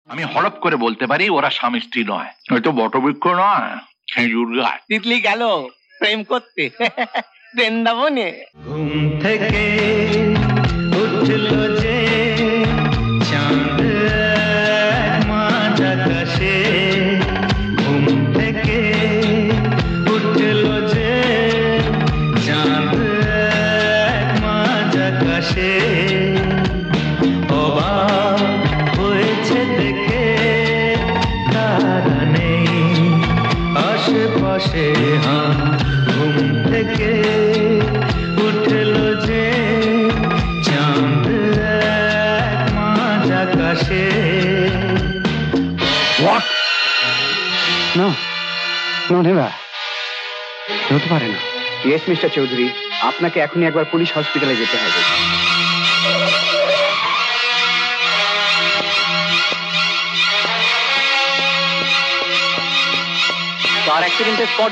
আমি হড়প করে বলতে পারি ওরা স্বামী স্ত্রী নয়, হয়তো বটবৃক্ষ নয়, খেজুর গাছ। তিতলি গেল প্রেম করতে বৃন্দাবনে। ঘুম থেকে উঠল যে চাঁদ মাঝ আকাশে, ঘুম থেকে উঠল যে চাঁদ মাঝ আকাশে, অবাক হয়েছে দেখে তারা নেই আশেপাশে। ঘুম থেকে উঠল যে চাঁদ মাঝ আকাশে। হতে পারে না। ইয়েস মিস্টার চৌধুরী, আপনাকে এখনই একবার পুলিশ হসপিটালে যেতে হবে। কার অ্যাক্সিডেন্টের স্পট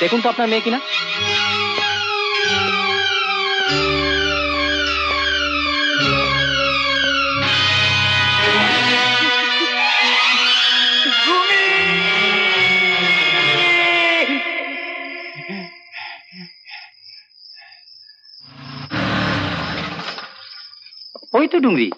দেখুন তো আপনার মেয়ে কিনা। ওই তো ডুংরি।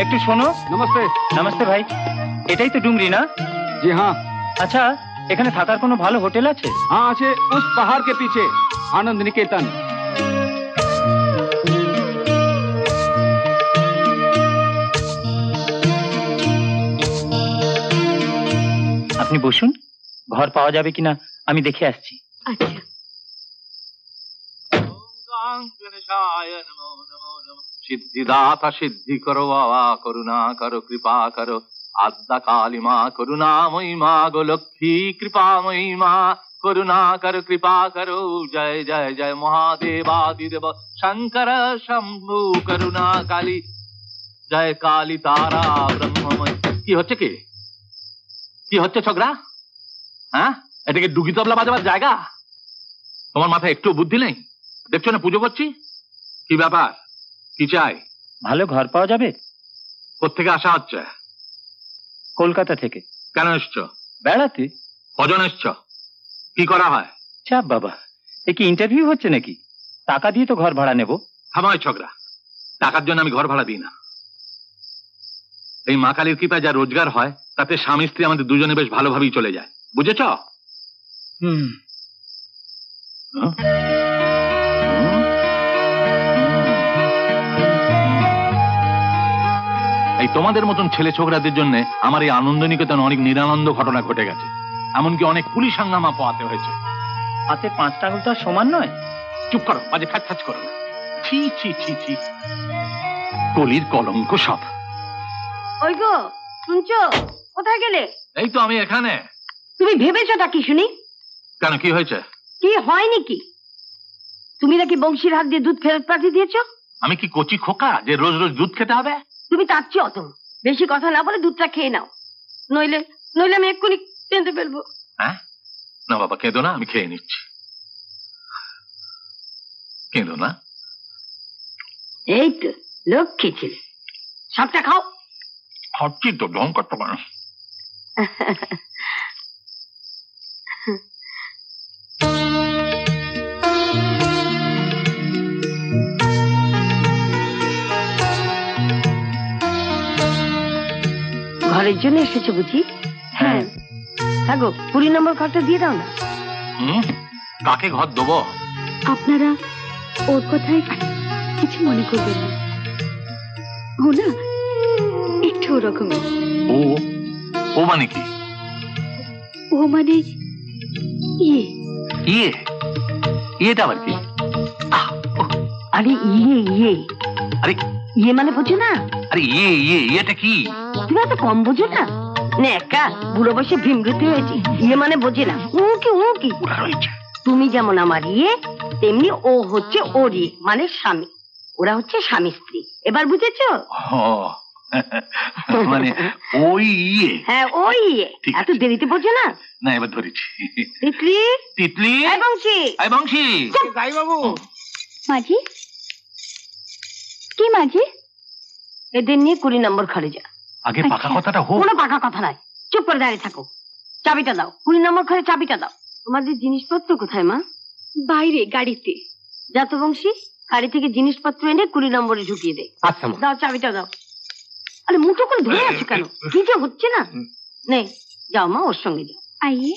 একটু শোনো। নমস্তে। নমস্তে ভাই, এটাই তো ডুংরি না? জি হ্যাঁ। আচ্ছা, এখানে থাকার কোনো ভালো হোটেল আছে? হ্যাঁ আছে, উস পাহাড় কে পিছে আনন্দ নিকেতন। আপনি বসুন, ঘর পাওয়া যাবে কিনা আমি দেখে আসছি। আচ্ছা। সিদ্ধিদাতা সিদ্ধি করো বাবা, করুণা করো কৃপা করো, আদ্যা কালী মা করুণাময়ী মা, গো লক্ষ্মী কৃপাময়ী মা করুণা করো কৃপা করো। জয় জয় জয় মহাদেবাদিদেব শঙ্কর শম্ভু করুণা কালী, জয় কালী তারা ব্রহ্মময়। কি হচ্ছে কি? কি হচ্ছে ছোকরা? হ্যাঁ, এটাকে ডুগি তবলা বাজাবার জায়গা? তোমার মাথায় একটু বুদ্ধি নেই? দেখছো না পুজো করছি? কি ব্যাপার, কি চাই? ভালো ঘর পাওয়া যাবে? কোত্থেকে আসা হচ্ছে? কলকাতা থেকে। কেন এসছো? বেড়াতে। কজন এসছো? কি করা হয়? চাপ বাবা, এ কি ইন্টারভিউ হচ্ছে নাকি? টাকা দিয়ে তো ঘর ভাড়া নেব। থামায় ছোকরা, টাকার জন্য আমি ঘর ভাড়া দিই না। এই মা কালীর কৃপায় যা রোজগার হয় তাতে স্বামী স্ত্রী আমাদের দুজনে বেশ ভালোভাবেই চলে যায়, বুঝেছ? এই তোমাদের মতন ছেলে ছোকরাদের জন্য আমার এই আনন্দ নিকেতন অনেক নিরানন্দ ঘটনা ঘটে গেছে, এমনকি অনেক পুলিশ হাঙ্গামা পোহাতে হয়েছে। হাতে 5টা আঙুল তো সমান নয়। চুপ করো, মাঝে খাচ খাচ করো না। ছি ছি ছি ছি, কলির কলঙ্ক সব। ওই গো, শুনছো? কোথায় গেলে? এই তো আমি এখানে। তুমি ভেবেছোটা কি শুনি? কেন, কি হয়েছে? কি হয়নি কি? তুমি নাকি বংশীর হাত দিয়ে দুধ ফেরত পাঠিয়ে দিয়েছো। আমি কি কচি খোকা যে রোজ রোজ দুধ খেতে হবে? তুমি তার চেয়ে অত বেশি কথা না বলে দুধটা খেয়ে নাও, নইলে নইলে আমি এক্ষুনি কেঁদে ফেলবো। হ্যাঁ না বাবা, কেঁদো না, আমি খেয়ে নিচ্ছি। কেঁদো না। এই তো লক্ষ্মী ছেলে, সবটা খাও। খাচ্ছি তো, ঢং করতে পারো। ঘরের জন্য এসেছো বুঝি? হ্যাঁ থাকো, 20 নম্বর ঘরটা দিয়ে দাও না। কাকে ঘর দেবো? আপনারা ওর কথায় কিছু মনে করবেন না, ও না একটু ওরকমই। ও মানে কি? ও মানে ইয়ে। ইয়ে? ইয়েটা আবার কি? আরে ইয়ে ইয়ে, আরে ইয়ে মানে বোঝো না? আরে ইয়ে ইয়ে ইয়েটা কি? তুমি এত কম বোঝো না? একা বুড়ো বসে ভীমরতি হয়েছে, ইয়ে মানে বোঝে না। ও কি তুমি যেমন আমার ইয়ে, তেমনি ও হচ্ছে ওর ইয়ে মানে স্বামী। ওরা হচ্ছে স্বামী স্ত্রী। এবার বুঝেছো? মানে ওই ইয়ে। হ্যাঁ ওই ইয়ে। ঠিক এত দেরিতে বোঝো না? না এবার ধরেছি। তিতলি তিতলি, এই বংশী, এই বংশী। যাই বাবু। মাঝি কি মাঝি? এদের নিয়ে 20 নম্বর ঘরে যা। আগে পাকা কথাটা হোক। কোনো পাকা কথা নাই, চুপ করে দাঁড়িয়ে থাকো। চাবিটা দাও, 20 নম্বর ঘরে চাবিটা দাও। তোমাদের জিনিসপত্র কোথায় মা? বাইরে গাড়িতে। যা তো বংশী, গাড়ি থেকে জিনিসপত্র এনে 20 নম্বরে ঢুকিয়ে দে। আচ্ছা মা। দাও চাবিটা দাও। আরে মুঠো করে ধরে আছো কেন? কি যে হচ্ছে না? নে যাও মা, ওর সঙ্গে যাও। আইয়ে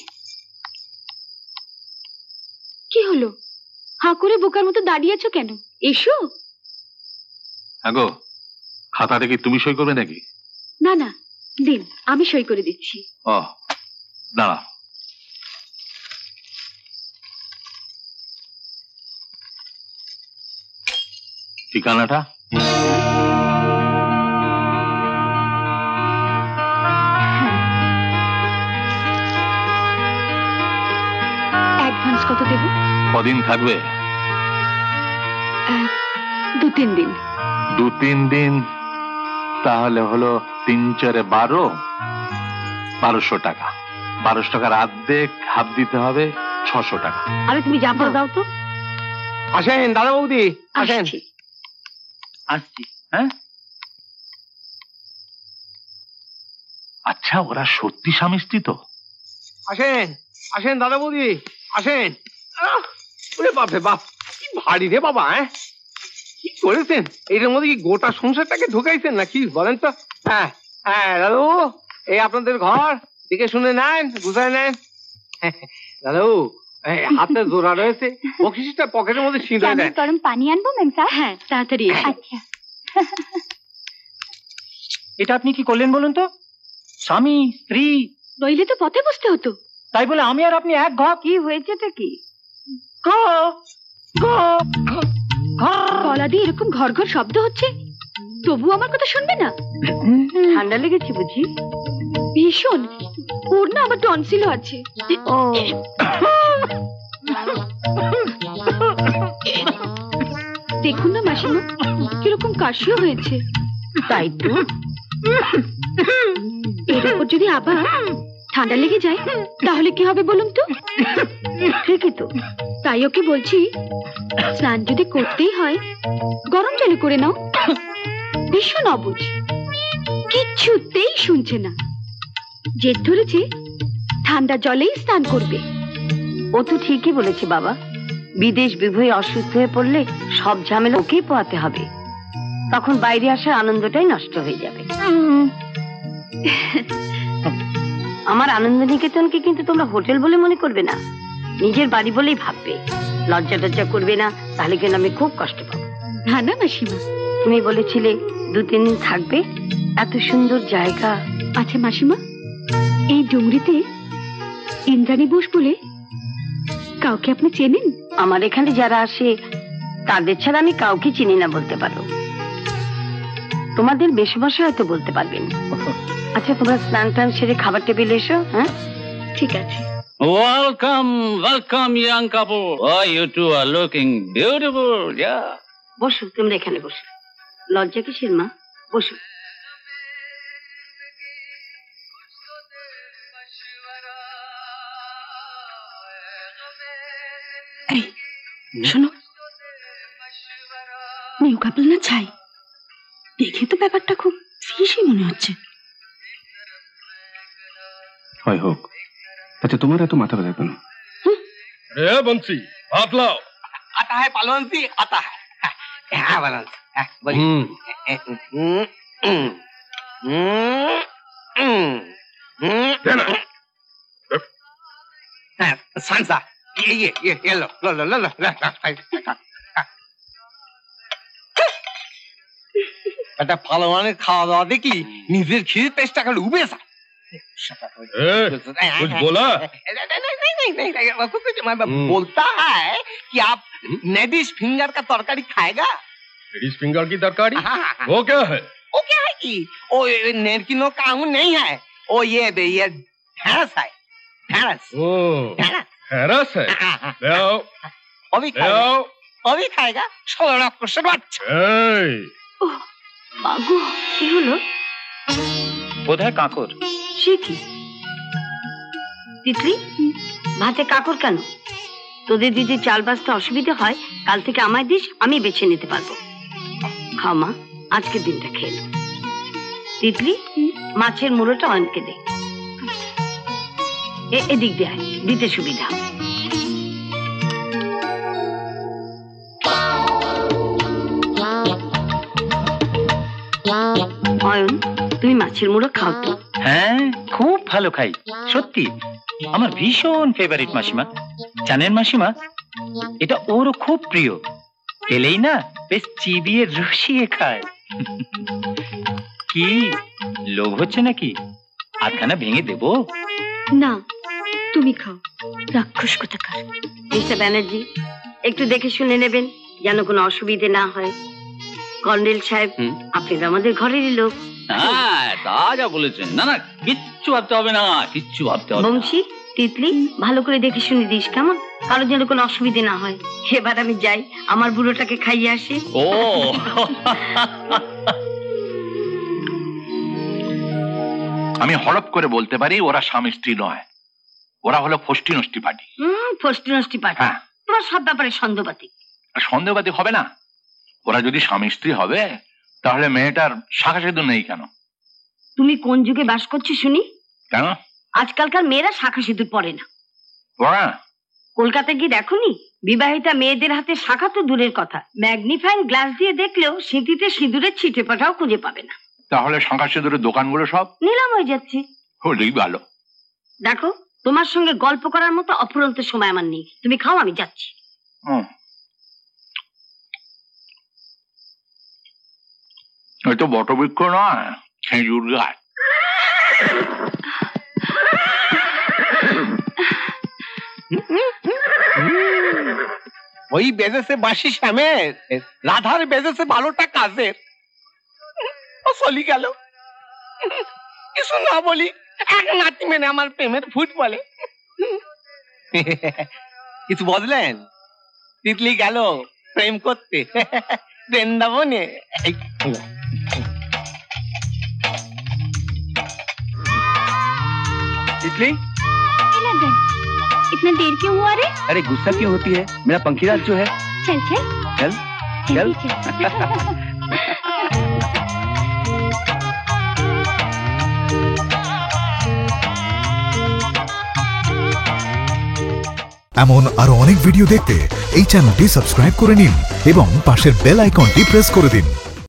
কি হলো? হাঁ করে বোকার মতো দাঁড়িয়ে আছো কেন? এসো। আগো খাতাটা কি তুমি সই করবে নাকি? না না, দিন আমি সই করে দিচ্ছি। ও দাঁড়া। ঠিকানাটা? অ্যাডভান্স কত দেব? কদিন থাকবে? 2-3 দিন। 2-3 দিন তাহলে হলো 3-4 12, 1200 টাকা। 1200 টাকার অর্ধেক হাফ দিতে হবে 600 টাকা। আরে তুমি যা পারো দাও তো। আসেন দাদা বৌদি, আসেন। আসছি। আসছি। হ্যাঁ আচ্ছা ওরা সত্যি স্বামী স্ত্রী তো? আসেন আসেন দাদা বৌদি, আসেন। ওরে বাপরে বাপ, কি ভারী রে বাবা। কি করেছেন? এটার মধ্যে কি গোটা সংসারটাকে ঢুকাইছেন নাকি বলেন তো? হ্যাঁ হ্যাঁ দাদু, এই আপনাদের ঘর, দেখে শুনে নেন, বুঝায় নেন। দাদু হাতে জোড়া রয়েছে, বকশিসটা পকেটের মধ্যে ছিঁড়ে দেন। গরম পানি আনবো মেমসা? হ্যাঁ তাড়াতাড়ি। আচ্ছা। এটা আপনি কি করলেন বলুন তো? স্বামী স্ত্রী নইলে তো পথে বসতে হতো। তাই বলে আমি আর আপনি এক ঘর। কি হয়েছেটা কি? গলা দিয়ে এরকম ঘর ঘর শব্দ হচ্ছে, তবু আমার কথা শুনবে না? ঠান্ডা লেগেছে বুঝি? ভীষণ। ওর না আবার টনসিলও আছে। ও দেখুন না মাসিমা, কিরকম কাশিও হয়েছে। তাই তো। এর উপর যদি আবার ঠান্ডা লেগে যায় তাহলে কি হবে বলুন তো? ঠিকই তো। তাই ওকে বলছি, স্নান যদি করতেই হয় গরম জলে করে নাও। ভীষণ অবুঝ, কিচ্ছুতেই শুনছে না। জেদ ধরেছে ঠান্ডা জলেই স্নান করবে। ও তো ঠিকই বলেছে বাবা, বিদেশ বিভূয়ে অসুস্থ হয়ে পড়লে সব ঝামেলা ওকেই পোহাতে হবে। তখন বাইরে আসার আনন্দটাই নষ্ট হয়ে যাবে। আমার আনন্দ নিকেতনকে কিন্তু তোমরা হোটেল বলে মনে করবে না, নিজের বাড়ি বলেই ভাববে। লজ্জা টজ্জা করবে না, তাহলে কিন্তু আমি খুব কষ্ট পাবো। না না মাসিমা। তুমি বলেছিলে 2-3 দিন থাকবে, এত সুন্দর জায়গা। আচ্ছা মাসিমা, এই ডুংরিতে ইন্দ্রাণী বোস বলে কাউকে আপনি চেনেন? আমার এখানে যারা আসে তাদের ছাড়া আমি কাউকে চিনি না বলতে পারো। তোমাদের বেশবসে হয়তো বলতে পারবেন। আচ্ছা তোমরা স্নান টান সেরে খাবার টেবিলে এসো। হ্যাঁ ঠিক আছে। Welcome, welcome, young couple. Oh, you two are looking beautiful. Yeah. বসো, তোমরা এখানে বসো। লজ্জা কিসের মা? বসো। শোনো, নিউ কাপল না ছাই, দেখে তো ব্যাপারটা খুব ফিশি মনে হচ্ছে। হয় হোক। আচ্ছা তোমার এত মাথা ব্যথা কেন? रे बंसी हाथ लाओ। आता है पालवन सी, आता है। हाँ बालन। सांसा, ये लो लो लो लो लो। এটা পালোয়ানের খাওয়া দাওয়া দেখি নিজের খিদে টেস্ট টাকা উবে সা। कुछ बोला? बोलता है कि आप नेडिश फिंगर का तरकारी खाएगा? लेडीज फिंगर की तरकारी? वो क्या है? वो क्या है कि वो नेरकिनो कांगू नहीं है, वो ये ढेंस है, ढेंस। ओ हैरस है। ले आओ, वो भी ले खाएगा, आओ। वो भी खाएगा। 16 क्वेश्चन अच्छा। ए, মাগো, কি হলো? বোধহয় কাঁকর। সে কি তিতলি, ভাতে কাকর কেন? তোদের যদি চাল বাঁচতে অসুবিধা হয় কাল থেকে আমায় দিস, আমি বেছে নিতে পারবো। খাও মা, আজকের দিনটা খেয়ে নাও। তিতলি, মাছের মুড়োটা অয়নকে দে। এদিক দিয়ে দিতে সুবিধা। অয়ন, তুমি মাছের মুড়ো খাও তো? হ্যাঁ, খুব ভালো খাই, সত্যি আমার ভীষণ ফেভারিট মাসিমা। জানেন মাসিমা, এটা ওরও খুব প্রিয়। পেলেই না বেশ চিবিয়ে রসিয়ে খায়। কি লোভ হচ্ছে নাকি? আধখানা ভেঙে দেবো? না, তুমি খাও, রাক্ষস কোথাকার। মিস্টার ব্যানার্জি, একটু দেখে শুনে নেবেন যেন কোনো অসুবিধে না হয়। কর্নেল সাহেব, আপনি তো আমাদের ঘরেরই লোক। হ্যাঁ, তা যা বলেছেন। না না, কিচ্ছু ভাবতে হবে না, কিচ্ছু ভাবতে হবে না। বংশী, তিতলি, ভালো করে দেখে শুনে দিস কেমন? কারোর যেন কোনো অসুবিধে না হয়। এবার আমি যাই, আমার বুড়োটাকে খাইয়ে আসি। ও আমি হলপ করে বলতে পারি ওরা স্বামী স্ত্রী নয়, ওরা হলো ফষ্টি নষ্টি পার্টি। ফষ্টি নষ্টি পার্টি? হ্যাঁ। তোমার সব ব্যাপারে সন্দেহবাদী। সন্দেহবাদী হবে না? ওরা যদি স্বামী স্ত্রী হবে তাহলে মেয়েটার শাখা সিঁদুর নেই কেন? তুমি কোন যুগে বাস করছো শুনি? কেন? আজকালকার মেয়েরা শাখা সিঁদুর পরে না। পড়া? কলকাতায় গিয়ে দেখোনি? বিবাহিতা মেয়েদের হাতে শাখা তো দূরের কথা, ম্যাগনিফাইং গ্লাস দিয়ে দেখলেও সিঁথিতে সিঁদুরের ছিটে পাটাও খুঁজে পাবে না। তাহলে শাখা সিঁদুরের দোকানগুলো সব নিলাম হয়ে যাচ্ছে। হলেই ভালো। দেখো, তোমার সঙ্গে গল্প করার মতো অফুরন্ত সময় আমার নেই। তুমি খাও, আমি যাচ্ছি। এই তো বটবৃক্ষ নয়, খেজুর গাছ। ওই বেজেছে বাসি শ্যামের, রাধার বেজেছে 12টা কাজের। ও চলি গেল, কিছু না বলি এক নাতি মেনে আমার প্রেমের ফুট বলে। কিছু বললেন? তিতলি গেল প্রেম করতে বৃন্দাবনে। तितली, इतना देर क्यों हुआ रे? अरे गुस्सा क्यों होती है? मेरा पंखीराज जो है। चल चल चल चल। এমন আরো অনেক ভিডিও দেখতে এই চ্যানেলটি সাবস্ক্রাইব করে নিন এবং পাশের বেল আইকনটি প্রেস করে দিন।